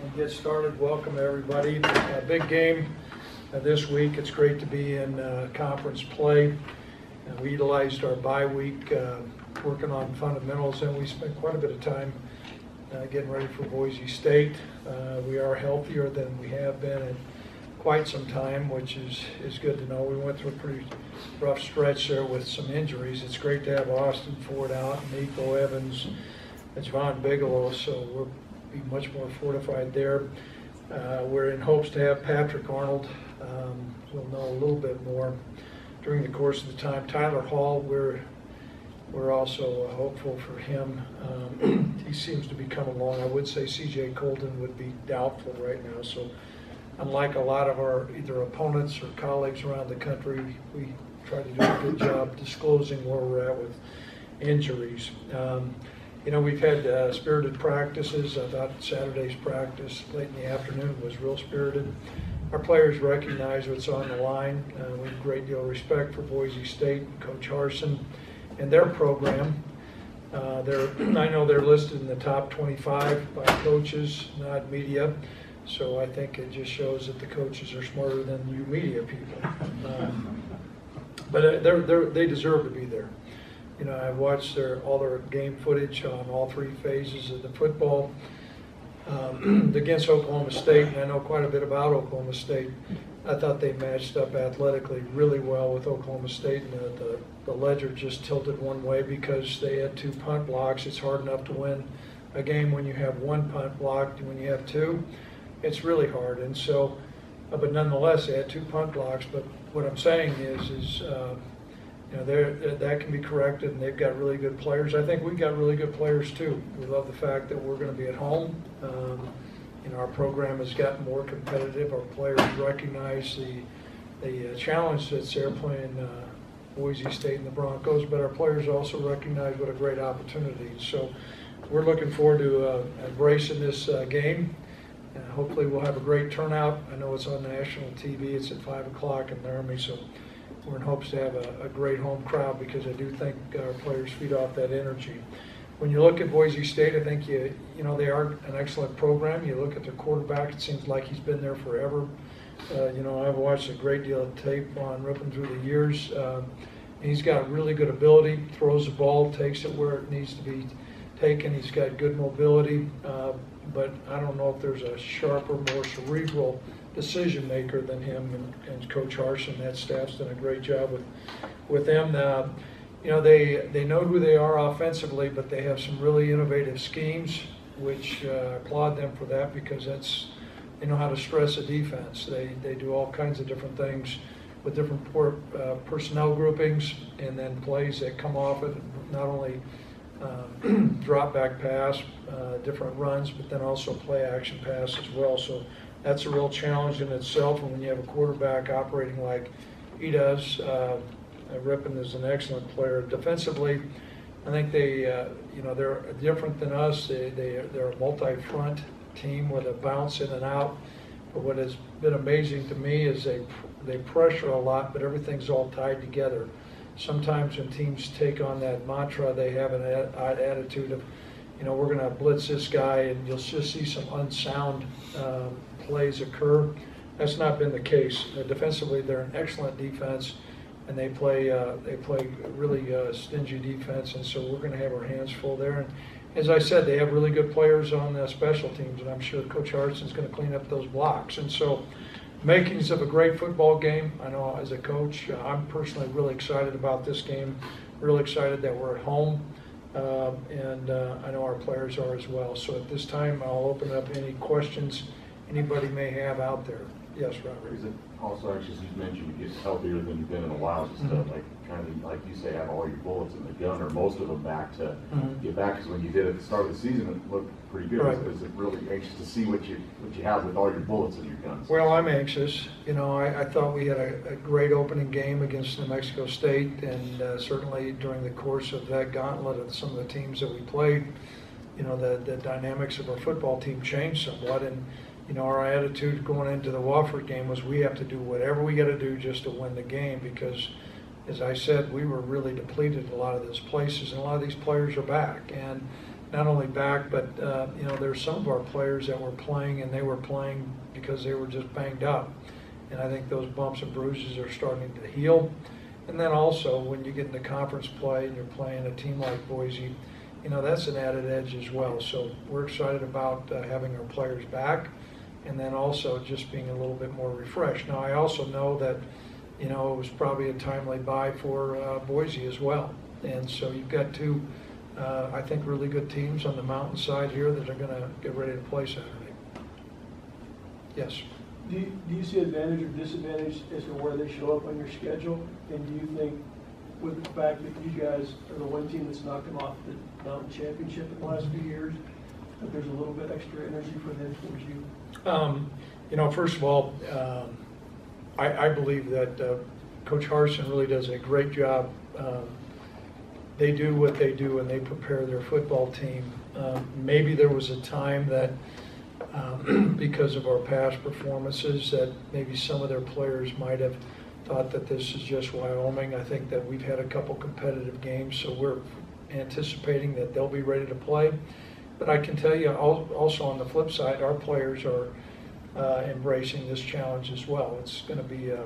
We'll get started. Welcome everybody. A big game this week. It's great to be in conference play. We utilized our bye week working on fundamentals, and we spent quite a bit of time getting ready for Boise State. We are healthier than we have been in quite some time, which is good to know. We went through a pretty rough stretch there with some injuries. It's great to have Austin Ford out, Nico Evans, and Javon Bigelow, so we'll be much more fortified there. We're in hopes to have Patrick Arnold. We'll know a little bit more during the course of the time. Tyler Hall, we're also hopeful for him. He seems to be coming along. I would say C.J. Colton would be doubtful right now. So unlike a lot of our either opponents or colleagues around the country, we try to do a good job disclosing where we're at with injuries. You know, we've had spirited practices. I thought Saturday's practice late in the afternoon was real spirited. Our players recognize what's on the line. We have a great deal of respect for Boise State and Coach Harsin and their program. I know they're listed in the top 25 by coaches, not media. So I think it just shows that the coaches are smarter than you media people. But they deserve to be there. You know, I've watched all their game footage on all three phases of the football against Oklahoma State, and I know quite a bit about Oklahoma State. I thought they matched up athletically really well with Oklahoma State, and the ledger just tilted one way because they had two punt blocks. It's hard enough to win a game when you have one punt blocked, and when you have two, it's really hard. And so, but nonetheless, they had two punt blocks. But what I'm saying is you know, that can be corrected, and they've got really good players. I think we've got really good players too. We love the fact that we're going to be at home. You know, our program has gotten more competitive. Our players recognize the challenge that's there playing Boise State and the Broncos, but our players also recognize what a great opportunity. So we're looking forward to embracing this game. Hopefully we'll have a great turnout. I know it's on national TV. It's at 5 o'clock in Laramie, so we're in hopes to have a great home crowd because I do think our players feed off that energy. When you look at Boise State, I think you know they are an excellent program. You look at their quarterback; it seems like he's been there forever. You know, I've watched a great deal of tape on Rippon through the years. And he's got really good ability. Throws the ball, takes it where it needs to be taken. He's got good mobility, but I don't know if there's a sharper, more cerebral decision maker than him and Coach Harsin. That staff's done a great job with them. You know, they know who they are offensively, but they have some really innovative schemes, which I applaud them for that because they know how to stress a defense. They do all kinds of different things with different personnel groupings and then plays that come off it, not only drop back pass, different runs, but then also play action pass as well. So that's a real challenge in itself. And when you have a quarterback operating like he does, Rippon is an excellent player. Defensively, I think they're different than us. They're a multi-front team with a bounce in and out. But what has been amazing to me is they pressure a lot, but everything's all tied together. Sometimes when teams take on that mantra, they have an attitude of, you know, we're going to blitz this guy, and you'll just see some unsound plays occur. That's not been the case. Defensively, they're an excellent defense, and they play really stingy defense, and so we're going to have our hands full there. And as I said, they have really good players on special teams, and I'm sure Coach Harsin's going to clean up those blocks. And so, makings of a great football game. I know as a coach, I'm personally really excited about this game, really excited that we're at home, and I know our players are as well. So at this time, I'll open up any questions anybody may have out there. Yes, Robert. Is it also, actually, as you mentioned, you get healthier than you've been in a while, just to, like, kind of, like you say, have all your bullets in the gun, or most of them back to get back, because when you did at the start of the season, it looked pretty good. Right. Is it really anxious to see what you have with all your bullets in your guns? Well, I'm anxious. You know, I thought we had a great opening game against New Mexico State, and certainly during the course of that gauntlet of some of the teams that we played, you know, the dynamics of our football team changed somewhat, and you know, our attitude going into the Wofford game was we have to do whatever we got to do just to win the game because, as I said, we were really depleted in a lot of those places, and a lot of these players are back. And not only back, but you know, there's some of our players that were playing, and they were playing because they were just banged up. And I think those bumps and bruises are starting to heal. And then also, when you get into conference play and you're playing a team like Boise, you know, that's an added edge as well. So we're excited about having our players back, and then also just being a little bit more refreshed. Now, I also know that, you know, it was probably a timely bye for Boise as well. And so you've got two, I think, really good teams on the mountainside here that are going to get ready to play Saturday. Yes. Do you see advantage or disadvantage as to where they show up on your schedule? And do you think, with the fact that you guys are the one team that's knocked them off the Mountain Championship in the last few years, that there's a little bit extra energy for them towards you? You know, first of all, I believe that Coach Harsin really does a great job. They do what they do, and they prepare their football team. Maybe there was a time that because of our past performances that maybe some of their players might have thought that this is just Wyoming. I think that we've had a couple competitive games, so we're anticipating that they'll be ready to play. But I can tell you also on the flip side, our players are embracing this challenge as well. It's going to be a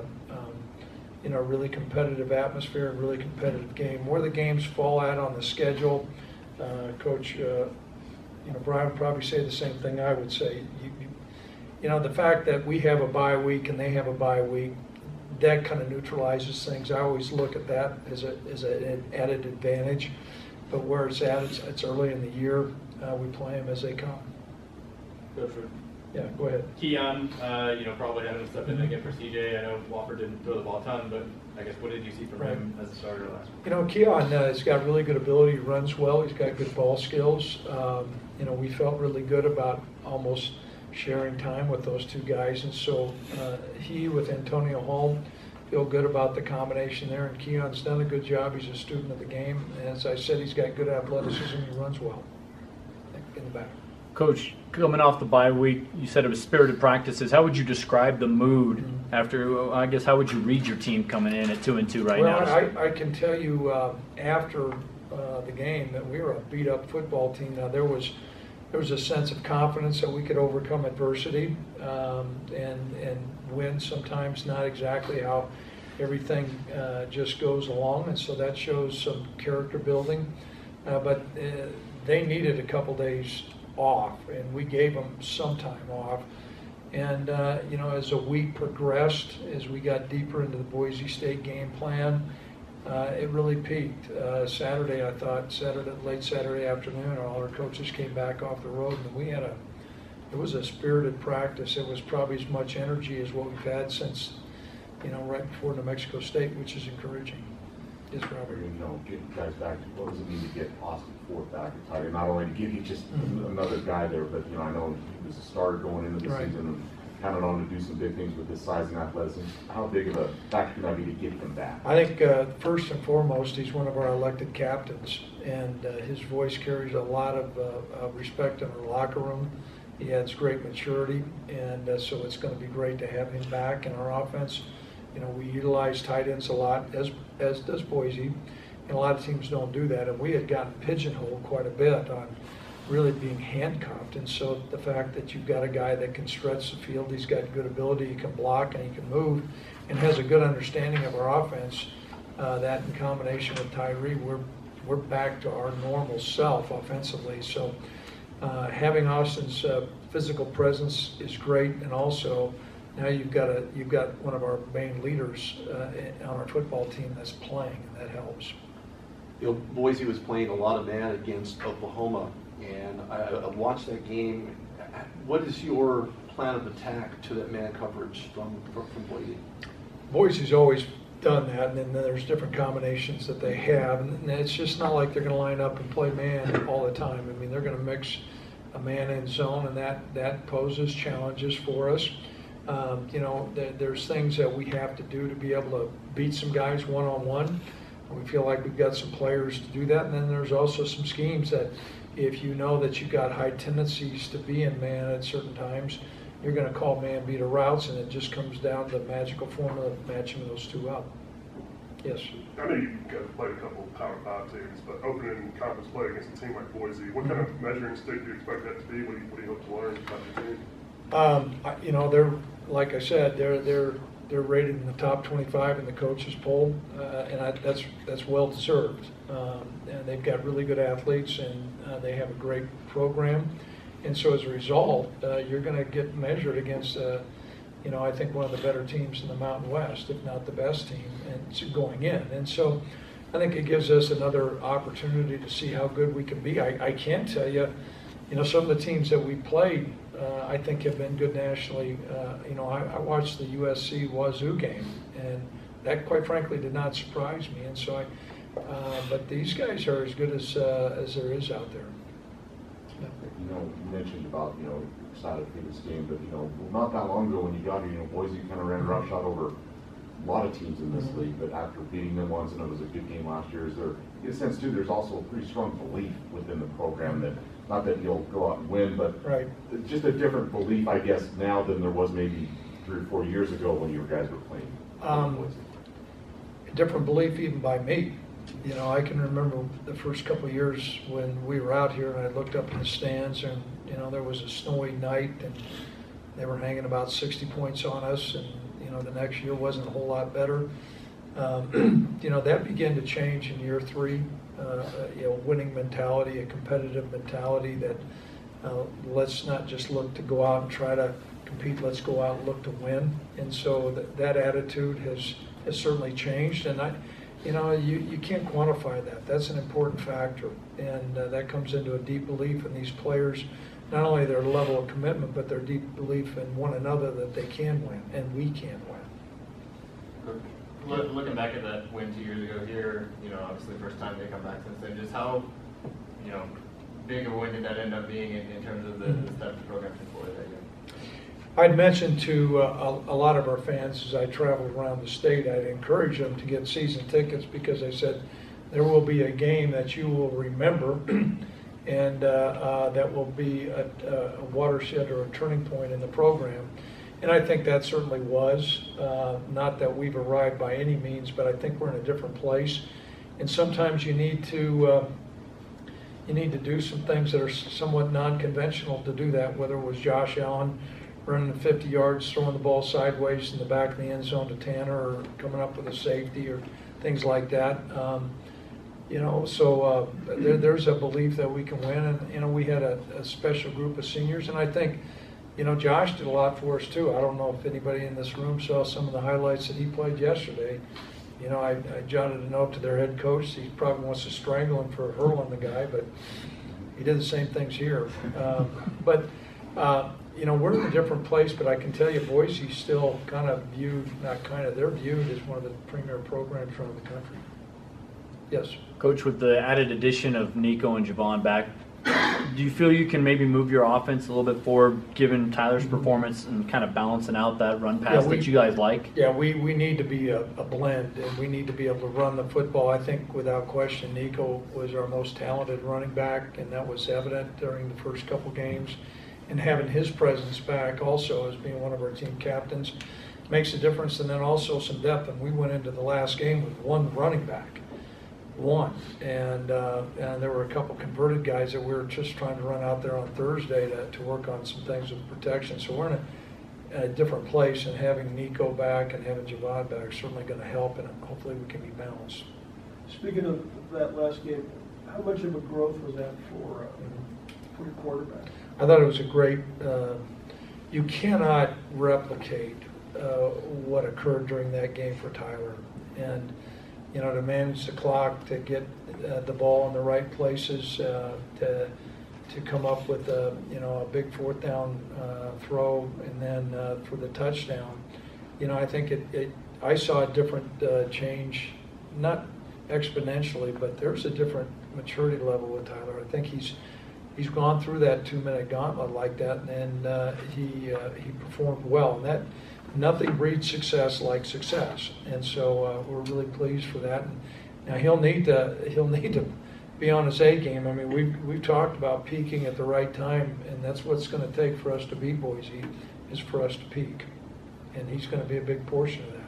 you know, really competitive atmosphere, a really competitive game. Where the games fall out on the schedule, Coach, you know, Brian would probably say the same thing I would say. You know, the fact that we have a bye week and they have a bye week, that kind of neutralizes things. I always look at that as an added advantage. But where it's at, it's early in the year. We play them as they come. Go for it. Yeah, go ahead. Keon, you know, probably having to step in again for CJ. I know Wofford didn't throw the ball a ton, but I guess what did you see from him as a starter last week? You know, Keon has got really good ability. He runs well. He's got good ball skills. You know, we felt really good about almost sharing time with those two guys, and so he with Antonio Holm feel good about the combination there. And Keon's done a good job. He's a student of the game. And as I said, he's got good athleticism. He runs well in the back. Coach, coming off the bye week, you said it was spirited practices. How would you describe the mood after, I guess, how would you read your team coming in at 2-2 right now? Well, I can tell you after the game that we were a beat-up football team. Now, there was a sense of confidence that we could overcome adversity and win. Sometimes not exactly how everything just goes along, and so that shows some character building. But they needed a couple days off, and we gave them some time off. And you know, as the week progressed, as we got deeper into the Boise State game plan, it really peaked. Saturday, I thought, late Saturday afternoon, all our coaches came back off the road, and we had it was a spirited practice. It was probably as much energy as what we've had since, you know, right before New Mexico State, which is encouraging. Yes, Robert. You know, getting guys back, what does it mean to get Austin Ford back at tight end? Not only to give you just another guy there, but, you know, I know he was a starter going into the season and kind of known to do some big things with his size and athleticism. How big of a factor can that be to get him back? I think first and foremost, he's one of our elected captains, and his voice carries a lot of respect in our locker room. He adds great maturity, and so it's going to be great to have him back in our offense. You know, we utilize tight ends a lot, as does Boise, and a lot of teams don't do that. And we had gotten pigeonholed quite a bit on really being handcuffed. And so the fact that you've got a guy that can stretch the field, he's got good ability, he can block and he can move, and has a good understanding of our offense, that in combination with Tyree, we're back to our normal self offensively. So having Austin's physical presence is great, and also now you've got one of our main leaders on our football team that's playing, and that helps. You know, Boise was playing a lot of man against Oklahoma, and I watched that game. What is your plan of attack to that man coverage from Boise? Boise's always done that, and then there's different combinations that they have, and it's just not like they're going to line up and play man all the time. I mean, they're going to mix a man in zone, and that poses challenges for us. You know, there's things that we have to do to be able to beat some guys one-on-one. We feel like we've got some players to do that, and then there's also some schemes that if you know that you've got high tendencies to be in man at certain times, you're going to call man beater routes, and it just comes down to the magical formula of matching those two up. Yes. I know you guys have played a couple of Power 5 teams, but opening conference play against a team like Boise, what kind of measuring stick do you expect that to be? What do you hope to learn about your team? You know, they're, like I said, they're rated in the top 25 in the coaches poll, and that's well deserved. And they've got really good athletes, and they have a great program. And so as a result, you're going to get measured against, you know, I think one of the better teams in the Mountain West, if not the best team, and going in. And so I think it gives us another opportunity to see how good we can be. I can tell you, you know, some of the teams that we played, I think have been good nationally. You know, I watched the USC Wazoo game, and that, quite frankly, did not surprise me. And so but these guys are as good as there is out there. You know, you mentioned about, you know, excited for this game, but, you know, not that long ago when you got here, you know, Boise kind of ran roughshod over a lot of teams in this league, but after beating them once, and it was a good game last year, is there, in a sense too, there's also a pretty strong belief within the program that, not that you'll go out and win, but right. Just a different belief, I guess, now than there was maybe 3 or 4 years ago when you guys were playing Boise. A different belief even by me. You know, I can remember the first couple of years when we were out here and I looked up in the stands and, you know, there was a snowy night and they were hanging about 60 points on us, and, you know, the next year wasn't a whole lot better. You know, that began to change in year 3. You know, winning mentality, a competitive mentality that let's not just look to go out and try to compete, let's go out and look to win. And so that attitude has certainly changed, and you know, you can't quantify that. That's an important factor, and that comes into a deep belief in these players, not only their level of commitment, but their deep belief in one another that they can win, and we can win. Looking back at that win 2 years ago here, you know, obviously the first time they come back since then, just how, you know, big of a win did that end up being in terms of the step the program took forward that year? I'd mentioned to a lot of our fans as I traveled around the state, I'd encourage them to get season tickets, because I said there will be a game that you will remember and that will be a watershed or a turning point in the program. And I think that certainly was. Not that we've arrived by any means, but I think we're in a different place. And sometimes you need to do some things that are somewhat non-conventional to do that, whether it was Josh Allen running 50 yards, throwing the ball sideways in the back of the end zone to Tanner, or coming up with a safety, or things like that. You know, so there's a belief that we can win, and, you know, we had a special group of seniors, and I think, you know, Josh did a lot for us too. I don't know if anybody in this room saw some of the highlights that he played yesterday. You know, I jotted a note to their head coach. He probably wants to strangle him for hurling the guy, but he did the same things here. You know, we're in a different place, but I can tell you Boise's still kind of viewed, not kind of, they're viewed as one of the premier programs around the country. Yes. Coach, with the added addition of Nico and Javon back, do you feel you can maybe move your offense a little bit forward, given Tyler's performance, and kind of balancing out that run pass that you guys like? Yeah, we need to be a blend, and we need to be able to run the football. I think without question Nico was our most talented running back, and that was evident during the first couple games. And having his presence back also as being one of our team captains makes a difference, and then also some depth. And we went into the last game with one running back. And there were a couple converted guys that we were just trying to run out there on Thursday to work on some things with protection. So we're in a different place, and having Nico back and having Javon back is certainly going to help, and hopefully we can be balanced. Speaking of that last game, how much of a growth was that for your quarterback? I thought it was a great, you cannot replicate what occurred during that game for Tyler. And, you know, to manage the clock, to get the ball in the right places, to come up with a big 4th down throw, and then for the touchdown. You know, I think I saw a different change, not exponentially, but there's a different maturity level with Tyler. I think he's gone through that 2-minute gauntlet like that, and he performed well. And that nothing breeds success like success, and so we're really pleased for that. And now he'll need to be on his A game. I mean, we've talked about peaking at the right time, and that's what's going to take for us to beat Boise, is for us to peak, and he's going to be a big portion of that.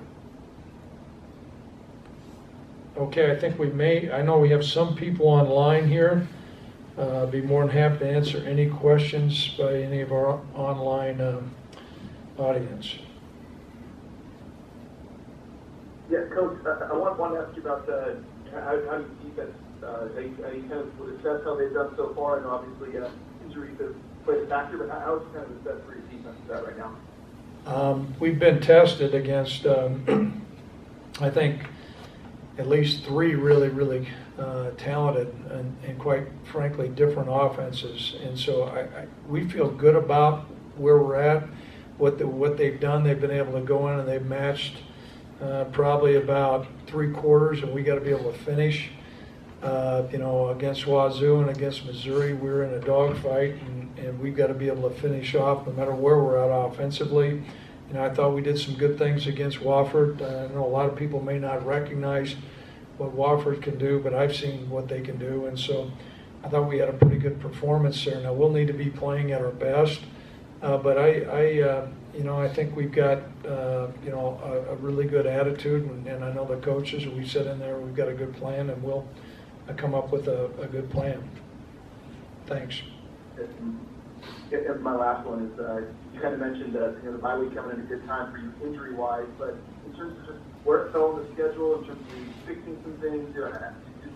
Okay, I think I know we have some people online here. Be more than happy to answer any questions by any of our online audience. Yeah, Coach, I want to ask you about how you defense, how you kind of would assess how they've done so far, and obviously injuries have played a factor, but how would you kind of assess where your defense is at right now? We've been tested against, I think, at least 3 really talented and quite frankly different offenses, and so we feel good about where we're at, what they've done. They've been able to go in and they've matched probably about 3/4, and we got to be able to finish. Against Wazoo and against Missouri, we're in a dogfight, and we've got to be able to finish off no matter where we're at offensively. I thought we did some good things against Wofford. I know a lot of people may not recognize what Wofford can do, but I've seen what they can do, and so I thought we had a pretty good performance there. Now we'll need to be playing at our best, but I think we've got a really good attitude, and I know the coaches. We sit in there, we've got a good plan, and we'll come up with a good plan. Thanks. And my last one is, you kind of mentioned the bye week coming in a good time for you injury-wise, but in terms of just where it fell on the schedule, in terms of fixing some things, do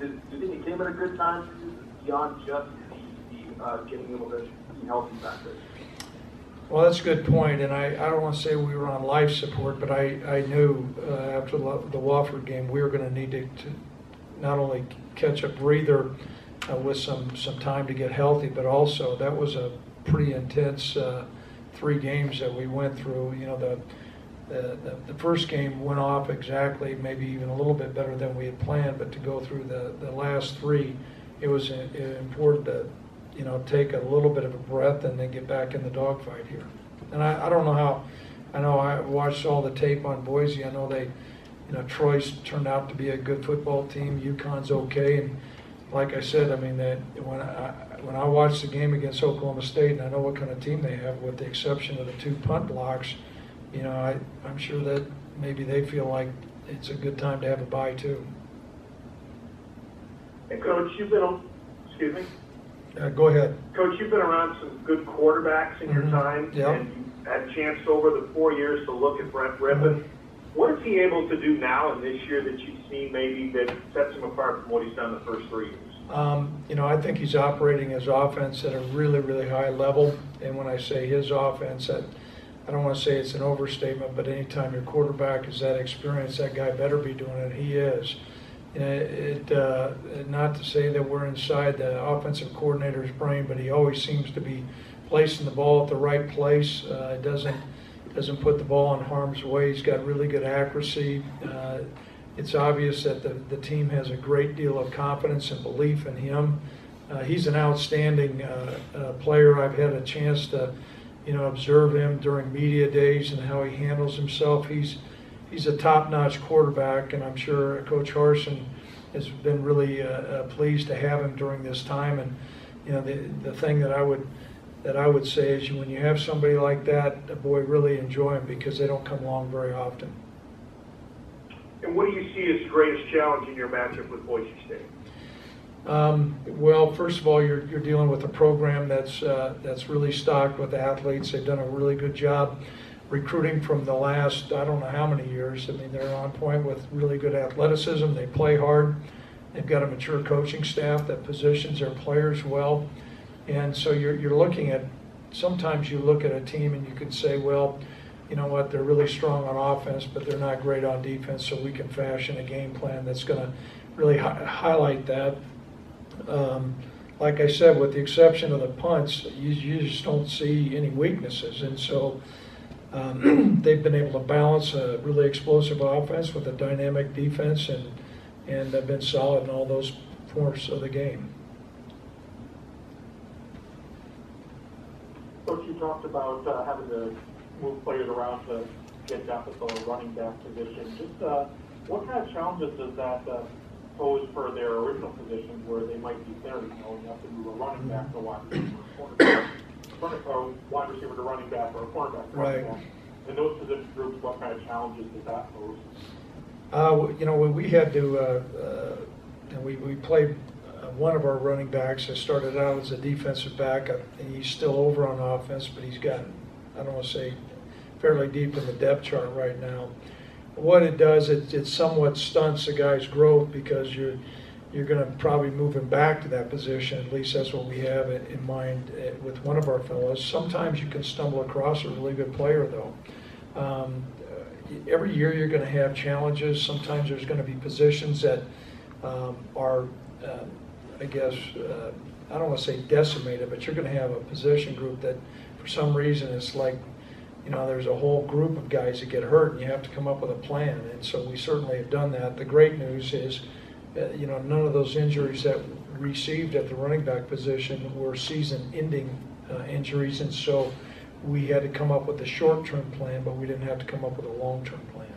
you think it came at a good time for you beyond just the getting able to be healthy back there? Well, that's a good point, and I don't want to say we were on life support, but I knew after the Wofford game we were going to need to not only catch a breather with some time to get healthy, but also that was a pretty intense 3 games that we went through. The first game went off exactly, maybe even a little bit better than we had planned, but to go through the last 3, it was important to take a little bit of a breath and then get back in the dogfight here. And I don't know how. I know I watched all the tape on Boise. I know Troy's turned out to be a good football team. UConn's okay, and like I said, I mean that when I watched the game against Oklahoma State, and I know what kind of team they have, with the exception of the 2 punt blocks, I'm sure that maybe they feel like it's a good time to have a bye too. And Coach, you've been on. Excuse me. Go ahead. Coach, you've been around some good quarterbacks in your time, Yep. and you had a chance over the 4 years to look at Brent Rippon. What is he able to do now in this year that you've seen maybe that sets him apart from what he's done the first 3 years? I think he's operating his offense at a really high level, and when I say his offense, I don't want to say it's an overstatement, but anytime your quarterback is that experienced, that guy better be doing it. He is. Not to say that we're inside the offensive coordinator's brain, but he always seems to be placing the ball at the right place. Doesn't put the ball in harm's way. He's got really good accuracy. It's obvious that the team has a great deal of confidence and belief in him. He's an outstanding player. I've had a chance to observe him during media days and how he handles himself. He's a top-notch quarterback, and I'm sure Coach Harsin has been really pleased to have him during this time. And the thing that I would say is, when you have somebody like that, boy, really enjoy them, because they don't come along very often. And what do you see as the greatest challenge in your matchup with Boise State? Well, first of all, you're dealing with a program that's really stocked with athletes. They've done a really good job recruiting from the last, I don't know how many years. I mean, they're on point with really good athleticism. They play hard. They've got a mature coaching staff that positions their players well. And so you're looking at, sometimes you look at a team and you can say, well, you know what, they're really strong on offense, but they're not great on defense, so we can fashion a game plan that's going to really highlight that. Like I said, with the exception of the punts, you just don't see any weaknesses. And so they've been able to balance a really explosive offense with a dynamic defense, and they've been solid in all those forms of the game. Coach, you talked about having to move players around to get depth at the running back position. Just what kind of challenges does that pose for their original positions where they might be there? You have to move a running back to a wide receiver, or wide receiver to running back, or a cornerback to running back. In those position groups, what kind of challenges does that pose? You know, we had to, and we played one of our running backs that started out as a defensive back. He's still over on offense, but he's got, I don't want to say, fairly deep in the depth chart right now. What it does, it somewhat stunts a guy's growth because you're going to probably move him back to that position. At least that's what we have in mind with one of our fellows. Sometimes you can stumble across a really good player, though. Every year you're going to have challenges. Sometimes there's going to be positions that are, I guess, I don't want to say decimated, but you're going to have a position group that for some reason it's like, you know, there's a whole group of guys that get hurt and you have to come up with a plan. And so we certainly have done that. The great news is, you know, none of those injuries that we received at the running back position were season-ending injuries. And so we had to come up with a short-term plan, but we didn't have to come up with a long-term plan.